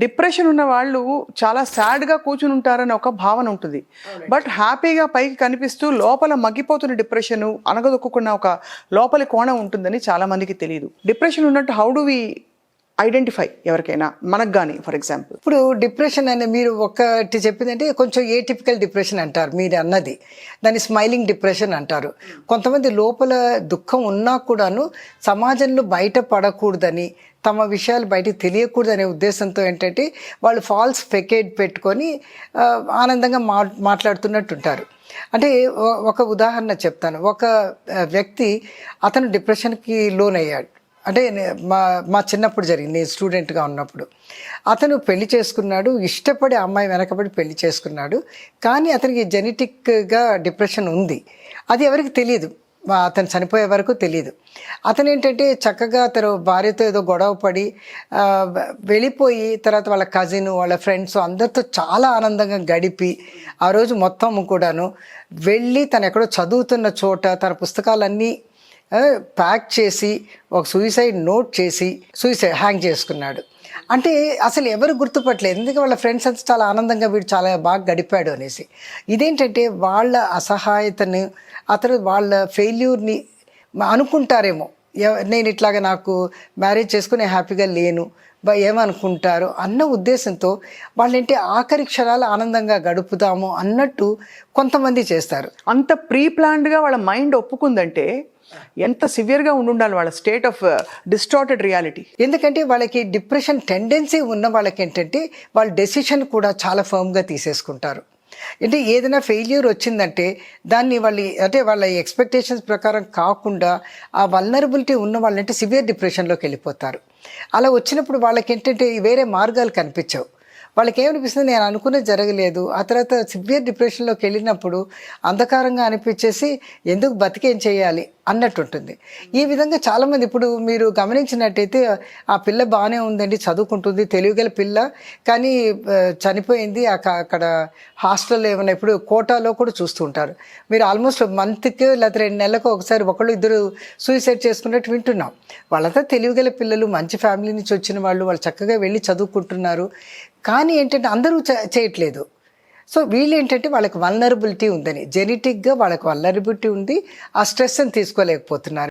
Depression ఉన్న వాళ్ళు చాలా సాడ్గా కూర్చుని ఉంటారని ఒక భావన ఉంటుంది. బట్ హ్యాపీగా పైకి కనిపిస్తూ లోపల మగ్గిపోతున్న డిప్రెషన్, అనగదొక్కున్న ఒక లోపలి కోణం ఉంటుందని చాలా మందికి తెలియదు. డిప్రెషన్ ఉన్నట్టు హౌ డు వి ఐడెంటిఫై ఎవరికైనా, మనకు కానీ ఫర్ ఎగ్జాంపుల్? ఇప్పుడు డిప్రెషన్ అనే మీరు ఒకటి చెప్పిందంటే కొంచెం ఏటిపికల్ డిప్రెషన్ అంటారు మీరు అన్నది, దాన్ని స్మైలింగ్ డిప్రెషన్ అంటారు. కొంతమంది లోపల దుఃఖం ఉన్నా కూడాను సమాజంలో బయట పడకూడదని, తమ విషయాలు బయటకు తెలియకూడదనే ఉద్దేశంతో ఏంటంటే వాళ్ళు ఫాల్స్ ఫెకేట్ పెట్టుకొని ఆనందంగా మాట్లాడుతున్నట్టుంటారు. అంటే ఒక ఉదాహరణ చెప్తాను. ఒక వ్యక్తి అతను డిప్రెషన్కి లోనయ్యాడు. అంటే మా చిన్నప్పుడు జరిగింది, నేను స్టూడెంట్గా ఉన్నప్పుడు. అతను పెళ్లి చేసుకున్నాడు, ఇష్టపడి అమ్మాయి వెనకబడి పెళ్లి చేసుకున్నాడు. కానీ అతనికి జెనెటిక్గా డిప్రెషన్ ఉంది, అది ఎవరికి తెలియదు, అతను చనిపోయే వరకు తెలియదు. అతను ఏంటంటే చక్కగా అతను భార్యతో ఏదో గొడవ పడి వెళ్ళిపోయి తర్వాత వాళ్ళ కజిన్, వాళ్ళ ఫ్రెండ్స్ అందరితో చాలా ఆనందంగా గడిపి ఆ రోజు మొత్తం కూడాను వెళ్ళి తను ఎక్కడో చదువుతున్న చోట తన పుస్తకాలన్నీ ప్యాక్ చేసి ఒక సూసైడ్ నోట్ చేసి హ్యాంగ్ చేసుకున్నాడు. అంటే అసలు ఎవరు గుర్తుపట్టలేదు, ఎందుకంటే వాళ్ళ ఫ్రెండ్స్ అంతా చాలా ఆనందంగా వీడు చాలా బాగా గడిపాడు అనేసి. ఇదేంటంటే వాళ్ళ అసహాయతను, అతను వాళ్ళ ఫెయిల్యూర్ని అనుకుంటారేమో, నేను ఇట్లాగా నాకు మ్యారేజ్ చేసుకుని హ్యాపీగా లేను ఏమనుకుంటారు అన్న ఉద్దేశంతో వాళ్ళంటే ఆఖరి క్షణాలు ఆనందంగా గడుపుతాము అన్నట్టు కొంతమంది చేస్తారు. అంత ప్రీ ప్లాన్డ్గా వాళ్ళ మైండ్ ఒప్పుకుందంటే ఎంత సివియర్గా ఉండాలి వాళ్ళ స్టేట్ ఆఫ్ డిస్టార్టెడ్ రియాలిటీ. ఎందుకంటే వాళ్ళకి డిప్రెషన్ టెండెన్సీ ఉన్న వాళ్ళకి ఏంటంటే వాళ్ళ డెసిషన్ కూడా చాలా ఫర్మ్గా తీసేసుకుంటారు. అంటే ఏదైనా ఫెయిల్యూర్ వచ్చిందంటే దాన్ని వాళ్ళ ఎక్స్పెక్టేషన్స్ ప్రకారం కాకుండా ఆ వల్నరబిలిటీ ఉన్న వాళ్ళంటే సివియర్ డిప్రెషన్లోకి వెళ్ళిపోతారు. అలా వచ్చినప్పుడు వాళ్ళకి ఏంటంటే వేరే మార్గాలు కనిపించవు. వాళ్ళకి ఏమనిపిస్తుంది, నేను అనుకున్నది జరగలేదు. ఆ తర్వాత సివియర్ డిప్రెషన్లోకి వెళ్ళినప్పుడు అంధకారంగా అనిపించేసి ఎందుకు బతికేం చేయాలి అన్నట్టు ఉంటుంది. ఈ విధంగా చాలామంది, ఇప్పుడు మీరు గమనించినట్టయితే ఆ పిల్ల బాగానే ఉందండి, చదువుకుంటుంది, తెలివిగల పిల్ల, కానీ చనిపోయింది అక్కడ హాస్టల్లో ఏమైనా ఇప్పుడు కోటాలో కూడా చూస్తూ ఉంటారు. మీరు ఆల్మోస్ట్ మంత్కి లేకపోతే 2 నెలలకు ఒకసారి ఒకళ్ళు ఇద్దరు సూసైడ్ చేసుకున్నట్టు వింటున్నాం. వాళ్ళంతా తెలివిగల పిల్లలు, మంచి ఫ్యామిలీ నుంచి వచ్చిన వాళ్ళు చక్కగా వెళ్ళి చదువుకుంటున్నారు. కానీ ఏంటంటే అందరూ చేయట్లేదు. సో వీళ్ళు ఏంటంటే వాళ్ళకి వల్నరబిలిటీ ఉందని, జెనెటిక్గా వాళ్ళకి వల్నరబిలిటీ ఉంది, ఆ స్ట్రెస్ని తీసుకోలేకపోతున్నారు.